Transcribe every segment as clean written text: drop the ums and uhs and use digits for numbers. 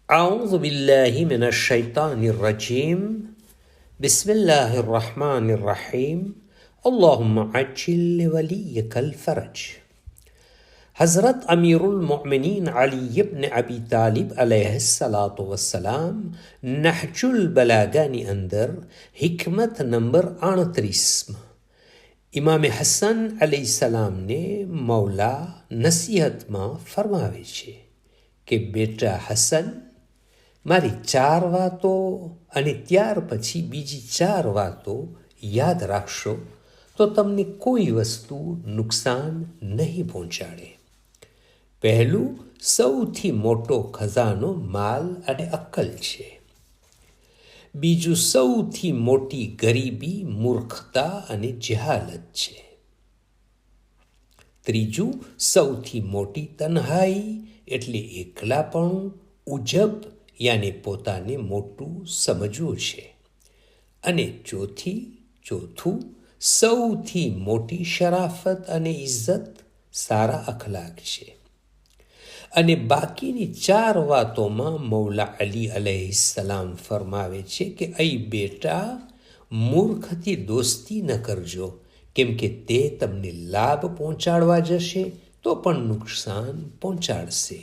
أعوذ بالله من الشيطان الرجيم بسم الله الرحمن الرحيم اللهم عجل لوليك الفرج. हज़रत अमीरुल मोमिनीन अली इब्न अबी तालिब अलैहिस्सलातु वस्सलाम नहजुल बलागानी अंदर हिकमत नंबर 38 इमाम हसन अलैहिस्सलाમને મૌલા નસીહતમાં ફરમાવે છે કે બેટા હસન, મારી 4 વાતો અને ત્યાર પછી બીજી 4 વાતો યાદ રાખશો તો તમને કોઈ વસ્તુ નુકસાન નહીં પહોંચાડે. પહેલું, સૌથી મોટો ખજાનો માલ અને અક્કલ છે. બીજું, સૌથી મોટી ગરીબી મૂર્ખતા અને જહાલત છે. ત્રીજું, સૌથી મોટી તન્હાઈ એટલે એકલાપણું, ઉજબ યાને પોતાને મોટું સમજવું છે. અને ચોથું, સૌથી મોટી શરાફત અને ઇજ્જત સારા અખલાક છે. અને બાકીની 4 વાતોમાં મૌલા અલી અલૈહિસ્સલામ ફરમાવે છે કે અઈ બેટા, મૂર્ખથી દોસ્તી ન કરજો, કેમ કે તે તમને લાભ પહોંચાડવા જશે તો પણ નુકસાન પહોંચાડશે.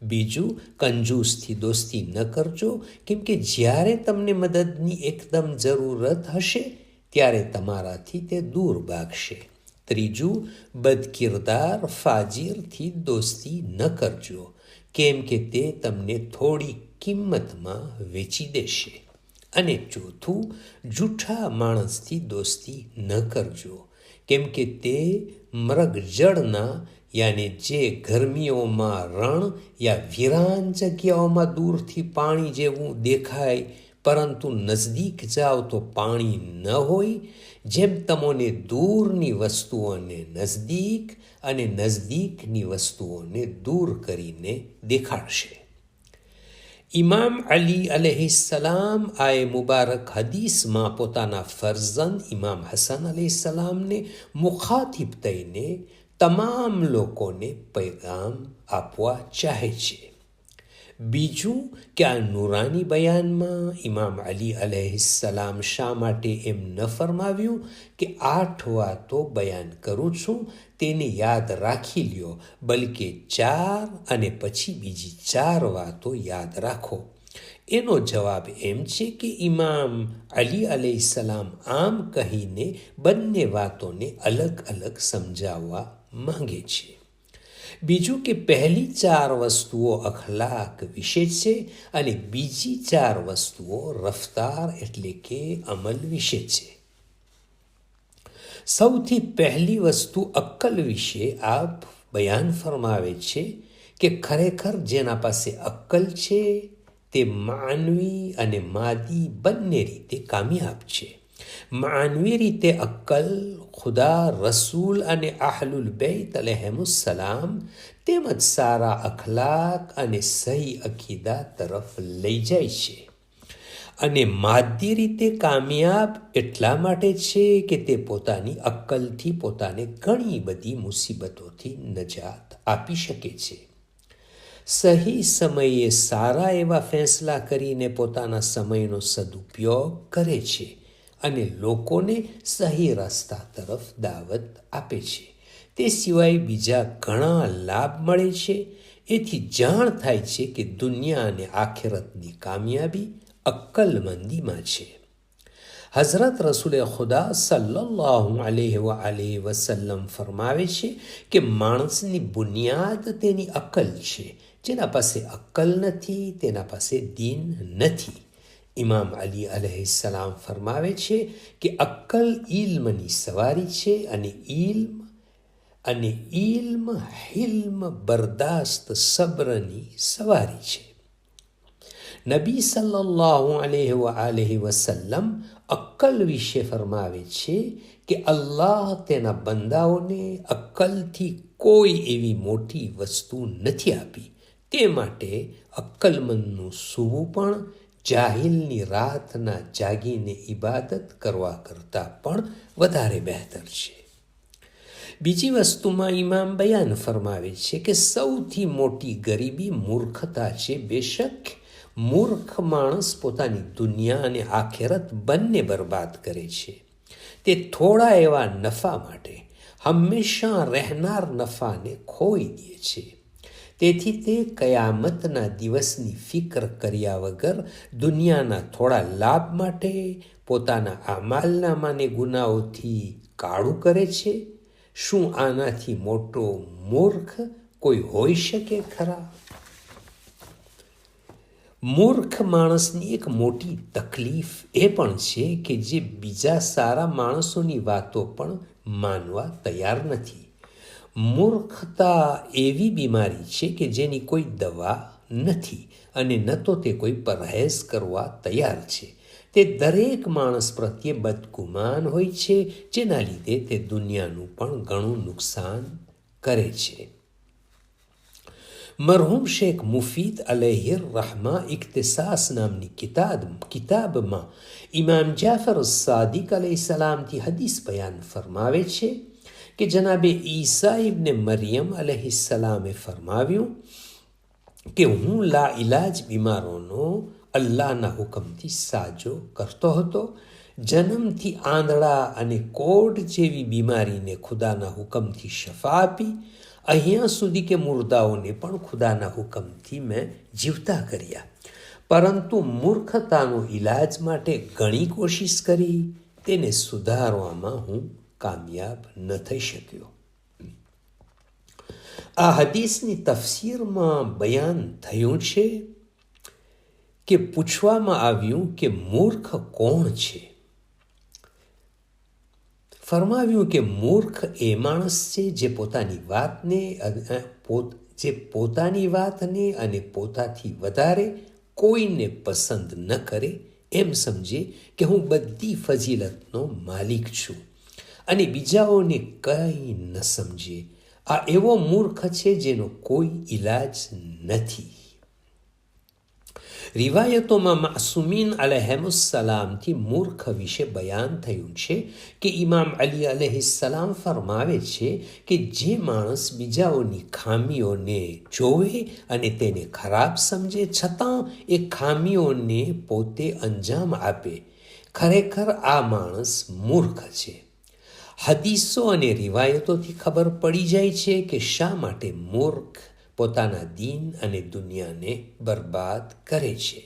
બીજું, કંજૂસથી દોસ્તી ન કરજો, કેમ કે જ્યારે તમને મદદની એકદમ જરૂરત હશે ત્યારે તમારાથી તે દૂર ભાગશે. ત્રીજું, બદકિરદાર ફાજીરથી દોસ્તી ન કરજો, કેમ કે તે તમને થોડી કિંમતમાં વેચી દેશે. અને ચોથું, જૂઠા માણસથી દોસ્તી ન કરજો, કેમ કે તે મૃગજળના યાને જે ગરમીઓમાં રણ યા વિરાન જગ્યાઓમાં દૂરથી પાણી જેવું દેખાય પરંતુ નજદીક જાઓ તો પાણી ન હોય, જેમ તમને દૂરની વસ્તુઓને નજદીક અને નજદીકની વસ્તુઓને દૂર કરીને દેખાડશે. ઇમામ અલી અલૈહિસ્સલામ આ મુબારક હદીસમાં પોતાના ફરઝંદ ઇમામ હસન અલૈહિસ્સલામને મુખાતિબ થઈને તમામ લોકોને પૈગામ આપવા ચાહે છે. બીજું કે આ નૂરાની બયાનમાં ઇમામ અલી અલૈહિસ્સલામ શા માટે એમ ન ફરમાવ્યું કે 8 વાતો બયાન કરું છું તેને યાદ રાખી લ્યો, બલકે 4 અને પછી બીજી 4 વાતો યાદ રાખો. એનો જવાબ એમ છે કે ઇમામ અલી અલૈહિસ્સલામ આમ કહીને બંને વાતોને અલગ અલગ સમજાવવા માંગે છે. બીજું કે પહેલી 4 વસ્તુઓ અખલાક વિશે છે અને બીજી 4 વસ્તુઓ રફતાર એટલે કે અમલ વિશે છે. સૌથી પહેલી વસ્તુ અક્કલ વિશે આપ બયાન ફરમાવે છે કે ખરેખર જેના પાસે અક્કલ છે તે માનવી અને માદી બંને રીતે કામયાબ છે. માનવી રીતે અક્કલ ખુદા, રસૂલ અને આહલુલ બેત અલૈહિમુસ્સલામ તેમજ સારા અખલાક અને સહી અકીદા તરફ લઈ જાય છે. અને માદી રીતે કામયાબ એટલા માટે છે કે તે પોતાની અક્કલથી પોતાને ઘણી બધી મુસીબતોથી નજાત આપી શકે છે. સહી સમયે સારા એવા ફેંસલા કરીને પોતાના સમયનો સદુપયોગ કરે છે અને લોકોને સહી રસ્તા તરફ દાવત આપે છે. તે સિવાય બીજા ઘણા લાભ મળે છે. એથી જાણ થાય છે કે દુનિયા અને આખિરતની કામયાબી અક્કલમંદીમાં છે. હઝરત રસૂલે ખુદા સલ્લલ્લાહુ અલૈહિ વસલ્લમ ફરમાવે છે કે માણસની બુનિયાદ તેની અક્કલ છે. જેના પાસે અક્કલ નથી તેના પાસે દીન નથી. ઇમામ અલી અલૈહિસ્સલામ ફરમાવે છે કે અક્કલ ઇલ્મની સવારી છે અને ઇલ્મ હિલ્મ બરદાસ્ત સબ્રની સવારી છે. નબી સલ્લલ્લાહુ અલૈહિ વસલ્લમ અક્કલ વિશે ફરમાવે છે કે અલ્લાહ તેના બંદાઓને અક્કલથી કોઈ એવી મોટી વસ્તુ નથી આપી. તે માટે અક્કલમંદનું સૂવું પણ જાહિલની રાતના જાગીને ઇબાદત કરવા કરતાં પણ વધારે બહેતર છે. બીજી વસ્તુમાં ઇમામ બયાન ફરમાવે છે કે સૌથી મોટી ગરીબી મૂર્ખતા છે. બેશક મૂર્ખ માણસ પોતાની દુનિયા અને આખેરત બંને બરબાદ કરે છે. તે થોડા એવા નફા માટે હંમેશા રહેનાર નફાને ખોઈ દે છે. તેથી તે કયામતના દિવસની ફિકર કર્યા વગર દુનિયાના થોડા લાભ માટે પોતાના અમાલનામાને ગુનાઓથી કાળું કરે છે. શું આનાથી મોટો મૂર્ખ કોઈ હોઈ શકે ખરા? મૂર્ખ માણસની એક મોટી તકલીફ એ પણ છે કે જે બીજા સારા માણસોની વાતો પણ માનવા તૈયાર નથી. મૂર્ખતા એવી બીમારી છે કે જેની કોઈ દવા નથી અને ન તો તે કોઈ પરહેજ કરવા તૈયાર છે. તે દરેક માણસ પ્રત્યે બદગુમાન હોય છે, જેના લીધે તે દુનિયાનું પણ ઘણું નુકસાન કરે છે. મરહૂમ શેખ મુફીદ અલૈહિર રહમા ઇખ્તિસાસ નામની કિતાબમાં ઇમામ જાફર સાદિક અલૈહિસ્સલામથી હદીસ બયાન ફરમાવે છે કે જનાબે ઈસા ઇબ્ને મરિયમ અલૈહિસ્સલામે ફરમાવ્યું કે હું લાઇલાજ બીમારોનો અલ્લાહના હુકમથી સાજો કરતો હતો. જન્મથી આંધળા અને કોઢ જેવી બીમારીને ખુદાના હુકમથી શફા આપી. અહીંયા સુધી કે મુર્દાઓને પણ ખુદાના હુકમથી મેં જીવતા કર્યા. પરંતુ મૂર્ખતાનો ઈલાજ માટે ઘણી કોશિશ કરી, તેને સુધારવામાં હું કામયાબ ન થઈ શક્યો. આ હદીસની તફસીરમાં બયાન થયું છે કે પૂછવામાં આવ્યું કે મૂર્ખ કોણ છે? ફરમાવ્યું કે મૂર્ખ એ માણસ છે જે પોતાની વાતને અને પોતાથી વધારે કોઈને પસંદ ન કરે, એમ સમજે કે હું બધી ફજીલતનો માલિક છું અને બીજાઓને કંઈ ન સમજે. આ એવો મૂર્ખ છે જેનો કોઈ ઈલાજ નથી. રિવાયતોમાં માસુમીન અલૈહિસ્સલામથી મૂર્ખ વિશે બયાન થયું છે કે ઇમામ અલી અલૈહિસ્સલામ ફરમાવે છે કે જે માણસ બીજાઓની ખામીઓને જોવે અને તેને ખરાબ સમજે છતાં એ ખામીઓને પોતે અંજામ આપે, ખરેખર આ માણસ મૂર્ખ છે. હદીસો અને રિવાયતોથી ખબર પડી જાય છે કે શા માટે મૂર્ખ પોતાના દીન અને દુનિયાને બરબાદ કરે છે.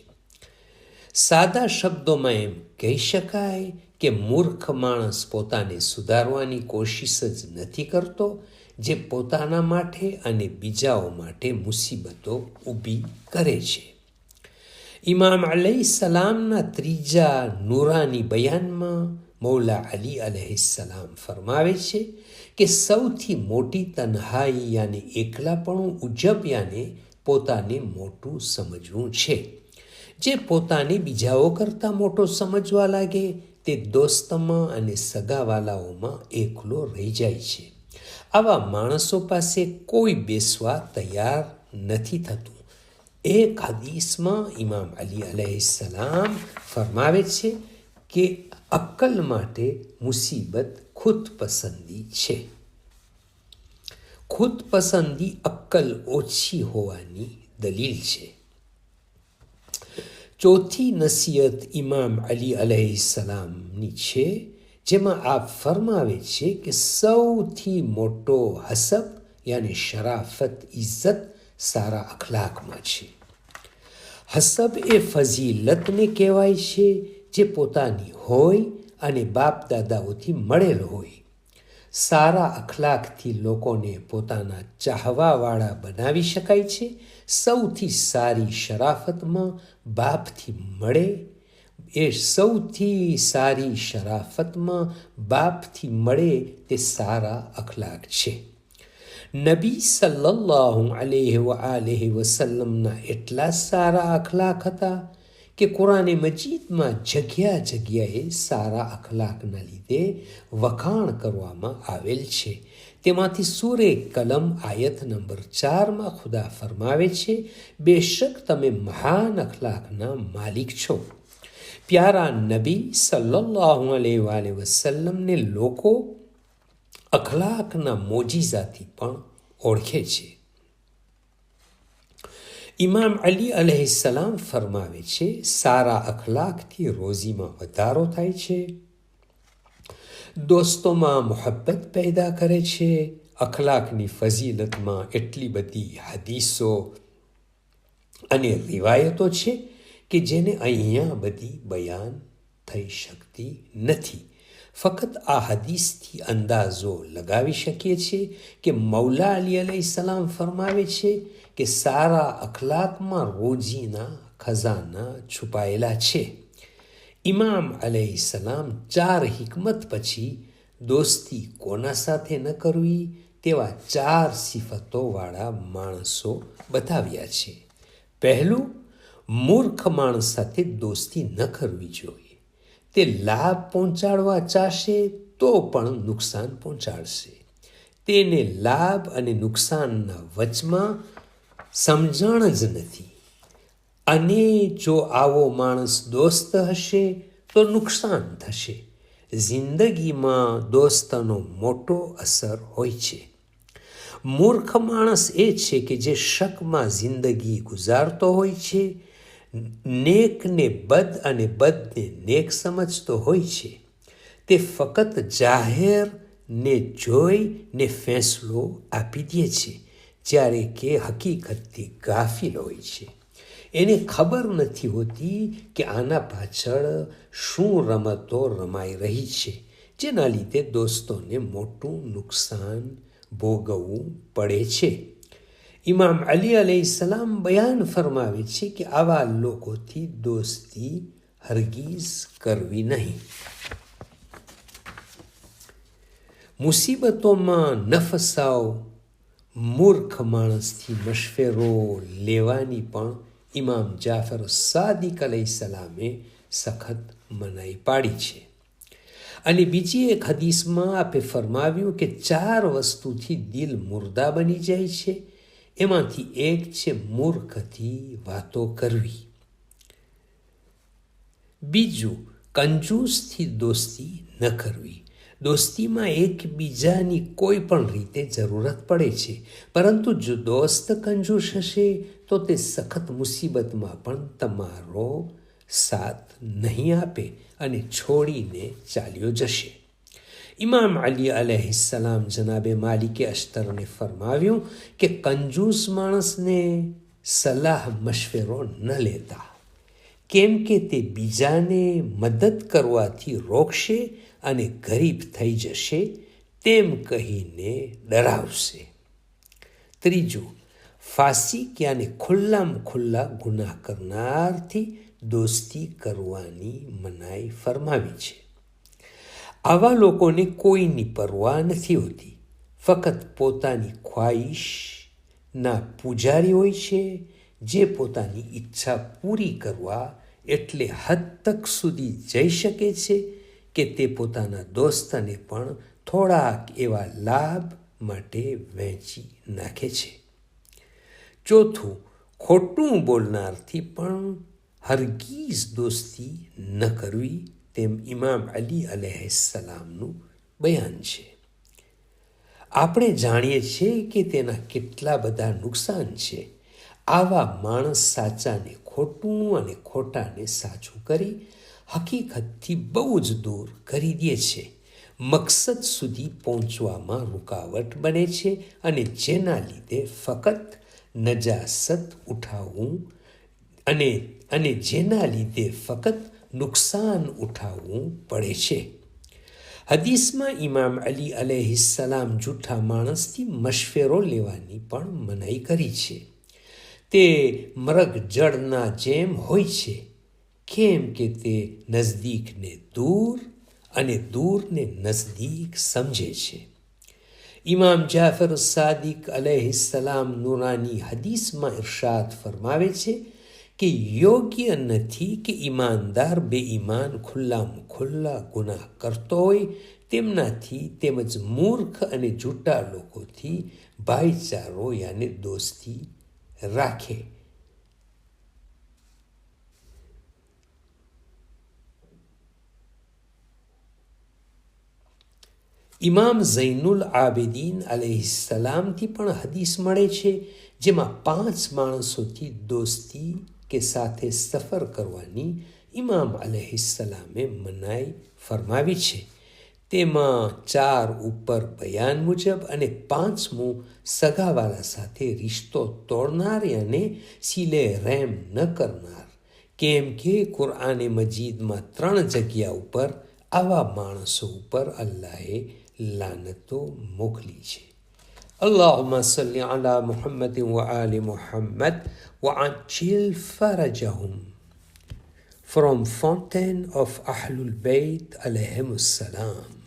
સાદા શબ્દોમાં એમ કહી શકાય કે મૂર્ખ માણસ પોતાને સુધારવાની કોશિશ જ નથી કરતો, જે પોતાના માટે અને બીજાઓ માટે મુસીબતો ઊભી કરે છે. ઇમામ અલૈહિસ્સલામના ત્રીજા નૂરાની બયાનમાં મૌલા અલી અલૈહિસ્સલામ ફરમાવે છે કે સૌથી મોટી તન્હાઈ યાને એકલાપણું ઉજબ યાને પોતાને મોટું સમજવું છે. જે પોતાને બીજાઓ કરતાં મોટો સમજવા લાગે તે દોસ્તમાં અને સગાવાલાઓમાં એકલો રહી જાય છે. આવા માણસો પાસે કોઈ બેસવા તૈયાર નથી થતું. એક હદીસમાં ઇમામ અલી અલૈહિસ્સલામ ફરમાવે છે કે અક્કલ માટે મુસીબત ખુદ પસંદી છે. ખુદ પસંદી અક્કલ ઓછી હોવાની દલીલ છે. ચોથી નસીહત ઇમામ અલી અલૈહિસ્સલામની છે, જેમાં આપ ફરમાવે છે કે સૌથી મોટો હસબ યાની શરાફત, ઇજ્જત સારા અખલાકમાં છે. હસબ એ ફઝીલતને કહેવાય છે જે પોતાની હોય અને બાપ દાદાઓથી મળેલ હોય. સારા અખલાકથી લોકોને પોતાના ચાહવાવાળા બનાવી શકાય છે. સૌથી સારી શરાફતમાં બાપથી મળે તે સારા અખલાક છે. નબી સલ્લલ્લાહુ અલૈહિ વસલ્લમના એટલા સારા અખલાક હતા કે કુરાને મજીદમાં જગ્યાએ સારા અખલાકના લીધે વખાણ કરવામાં આવેલ છે. તેમાંથી સૂરે કલમ આયત નંબર 4 ખુદા ફરમાવે છે, બેશક તમે મહાન અખલાકના માલિક છો. પ્યારા નબી સલ્લલ્લાહુ અલૈહિ વસલ્લમને લોકો અખલાકના મોજીઝાથી પણ ઓળખે છે. ઇમામ અલી અલૈહિસ્સલામ ફરમાવે છે, સારા અખલાકથી રોઝીમાં વધારો થાય છે, દોસ્તોમાં મોહબ્બત પેદા કરે છે. અખલાકની ફઝીલતમાં એટલી બધી હદીસો અને રિવાયતો છે કે જેને અહીંયા બધી બયાન થઈ શકતી નથી. ફક્ત આ હદીસથી અંદાજો લગાવી શકીએ છીએ કે મૌલા અલી અલૈહિસ્સલામ ફરમાવે છે કે સારા અખલાકમાં રોજીના ખજાના છુપાયેલા છે. ઇમામ અલૈહિસ્સલામ 4 હિકમત પછી દોસ્તી કોના સાથે ન કરવી તેવા 4 સિફતોવાળા માણસો બતાવ્યા છે. પહેલું, મૂર્ખ માણસ સાથે દોસ્તી ન કરવી જોઈએ. તે લાભ પહોંચાડવા ચાહશે તો પણ નુકસાન પહોંચાડશે. તેને લાભ અને નુકસાનના વચમાં સમજણ જ નથી. અને જો આવો માણસ દોસ્ત હશે તો નુકસાન થશે. જિંદગીમાં દોસ્તનો મોટો અસર હોય છે. મૂર્ખ માણસ એ છે કે જે શકમાં જિંદગી ગુજારતો હોય છે, નેકને બદ અને બદને નેક સમજતો હોય છે. તે ફક્ત જાહેરને જોઈને ફેંસલો આપી દે છે, જ્યારે કે હકીકતથી ગાફિલ હોય છે. એને ખબર નથી હોતી કે આના પાછળ શું રમતો રમાઈ રહી છે, જેના લીધે દોસ્તોને મોટું નુકસાન ભોગવવું પડે છે. ઇમામ અલી અલૈહિસ્સલામ બયાન ફરમાવે છે કે આવા લોકોથી દોસ્તી હરગીઝ કરવી નહીં. મુસીબતોમાં ન ફસાવ. મૂર્ખ માણસથી મશવરો લેવાની પણ ઇમામ જાફર સાદિક અલૈહિસ્સલામે સખત મનાઈ પાડી છે. અને બીજી એક હદીસમાં આપે ફરમાવ્યું કે 4 વસ્તુથી દિલ મુર્દા બની જાય છે. એમાંથી એક છે મૂર્ખથી વાતો કરવી. બીજું, કંજૂસથી દોસ્તી ન કરવી. દોસ્તીમાં એકબીજાની કોઈ પણ રીતે જરૂરત પડે છે, પરંતુ જો દોસ્ત કંજૂસ હશે તો તે સખત મુસીબતમાં પણ તમારો સાથ નહીં આપે અને છોડીને ચાલ્યો જશે. ઇમામ અલી અલૈહિસ્સલામ જનાબે માલિકે અશ્તરને ફરમાવ્યું કે કંજૂસ માણસને સલાહ મશવરો ન લેતા, કેમ કે તે બીજાને મદદ કરવાથી રોકશે અને ગરીબ થઈ જશે તેમ કહીને ડરાવશે. ત્રીજું, ફાસિક યાને ખુલ્લામાં ખુલ્લા ગુનાહ કરનારથી દોસ્તી કરવાની મનાઈ ફરમાવી છે. આવા લોકોને કોઈની પરવા નથી હોતી, ફક્ત પોતાની ખ્વાહિશના પૂજારી હોય છે, જે પોતાની ઈચ્છા પૂરી કરવા એટલે હદ તક સુધી જઈ શકે છે કે તે પોતાના દોસ્તને પણ થોડાક એવા લાભ માટે વહેંચી નાખે છે. ચોથું, ખોટું બોલનારથી પણ હરગીઝ દોસ્તી ન કરવી, તેમ ઇમામ અલી અલૈહિસ્સલામનું બયાન છે. આપણે જાણીએ છીએ કે તેના કેટલા બધા નુકસાન છે. આવા માણસ સાચાને ખોટું અને ખોટાને સાચું કરી હકીકતથી બહુ જ દૂર કરી દે છે. મકસદ સુધી પહોંચવામાં રૂકાવટ બને છે અને જેના લીધે ફક્ત નજાસત ઉઠાવવું અને જેના લીધે ફક્ત નુકસાન ઉઠાવવું પડે છે. હદીસમાં ઇમામ અલી અલૈહિસ્સલામ જૂઠા માણસથી મશવરો લેવાની પણ મનાઈ કરી છે. તે મરગ જળના જેમ હોય છે, કેમ કે તે નજદીકને દૂર અને દૂરને નજદીક સમજે છે. ઇમામ જાફર સાદિક અલૈહિસ્સલામ નુરાની હદીસમાં ઇરશાદ ફરમાવે છે કે યોગ્ય નથી કે ઈમાનદાર બેઈમાન ખુલ્લામાં ખુલ્લા ગુનાહ કરતો હોય તેમનાથી તેમજ મૂર્ખ અને જૂઠા લોકોથી ભાઈચારો યાને દોસ્તી રાખે. ઇમામ ઝૈનુલ આબિદીન અલૈહિસ્સલામથી પણ હદીસ મળે છે, જેમાં 5 માણસોથી દોસ્તી કે સાથે સફર કરવાની ઇમામ અલૈહિસ્સલામે મનાઈ ફરમાવી છે. તેમાં 4 ઉપર બયાન મુજબ અને 5મું સગાવાલા સાથે રિશ્તો તોડનાર અને સિલે રહેમ ન કરનાર, કેમ કે કુરઆને મજીદમાં 3 જગ્યા ઉપર આવા માણસો ઉપર અલ્લાહે લાનતો મોકલી છે. اللهم صل على محمد وآل محمد وعجل فرجهم. From Fountain of Ahlul Bayt alayhim salam.